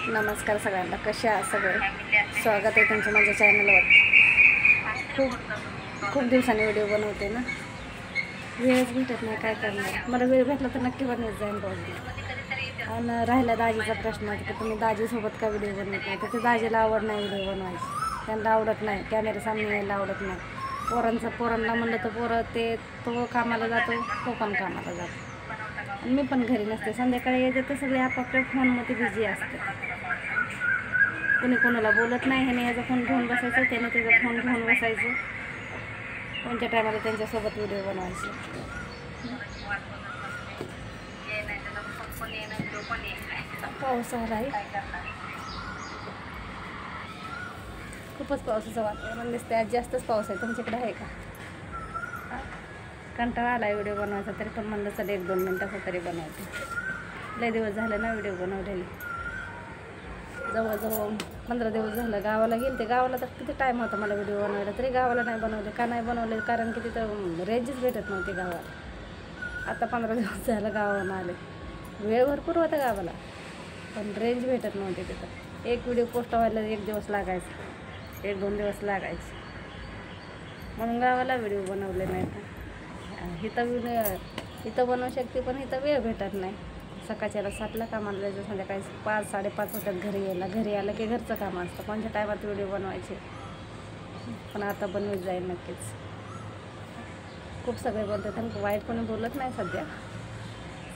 नमस्कार सगळ्यांना, कसे आहात सगळे? स्वागत आहे तुमचं माझ्या चॅनलवर. खूप दिवसांनी व्हिडिओ बनवते ना, वेळच भेटत नाही. काय करणार, मला वेळ भेटला तर नक्की बनवत जाईन रोज. आणि राहिला दाजीचा प्रश्न की तुम्ही दाजीसोबत का व्हिडिओ बनवत नाही, तर ते दाजीला आवड नाही व्हिडिओ बनवायची. त्यांना आवडत नाही, कॅमेरा सामने यायला आवडत नाही. पोरांना म्हणलं तर तो कामाला जातो, तो पण कामाला जातो, आणि मी पण घरी नसते. संध्याकाळी येते तर सगळे आपापल्या फोनमध्ये बिझी असते. कोणी कोणाला बोलत नाही. ह्याने याचा फोन घेऊन बसायचं, त्याने त्याचा फोन घेऊन बसायचं. कोणत्या टायमाला त्यांच्यासोबत व्हिडिओ बनवायचे. पाऊस आला आहे, खूपच पावसाचं वातावरण दिसते. आज जास्तच पाऊस आहे. तुमच्याकडे आहे का? कंटाळा आला व्हिडिओ बनवायचा, तरी पण म्हणलं चल 1-2 मिनटाचा तरी बनवते. लय दिवस झाले ना व्हिडिओ बनवलेली. जवळजवळ 15 दिवस झालं. गावाला गेले. गावाला तर किती टाईम होता मला व्हिडिओ बनवायला, तरी गावाला नाही बनवले. का नाही बनवले? कारण की तिथं रेंजच भेटत नव्हती गावाला. आता 15 दिवस झालं गावाला आले. वेळ भरपूर होता गावाला, पण रेंज भेटत नव्हती तिथं. एक व्हिडिओ पोस्ट व्हायला 1 दिवस लागायचा, 1-2 दिवस लागायचे. म्हणून गावाला व्हिडिओ बनवले नाही. इथं बनवू शकते, पण इथं वेळ भेटत नाही. सकाळच्याला 7ला कामाला जायचं, संध्याकाळी 5-5:30 होतात घरी यायला. घरी आलं की घरचं काम असतं. कोणत्या टायमात व्हिडिओ बनवायचे, पण आता बनवत जाईल नक्कीच. खूप सगळे बोलतात, आणि वाईट कोणी बोलत नाही सध्या,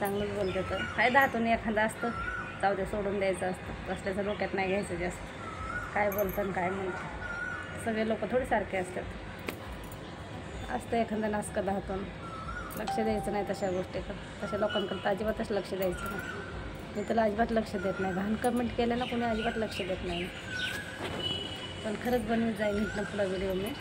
चांगलंच बोलते. तर फायदा हातून एखादा असतं, जाऊ दे, सोडून द्यायचं असतं. बसल्याचं डोक्यात नाही घ्यायचं जास्त. काय बोलतं काय म्हणतं, सगळे लोक थोडी सारखे असतं एखादा नासकं हातून. लक्ष द्यायचं नाही तशा गोष्टीकडं. तशा लोकांकडं अजिबातच लक्ष द्यायचं नाही. मी त्याला अजिबात लक्ष देत नाही. घाण कमेंट केलं ना कोणी, अजिबात लक्ष देत नाही. पण खरंच बनवत जाईल इथनं पुढं व्हिडिओ मी.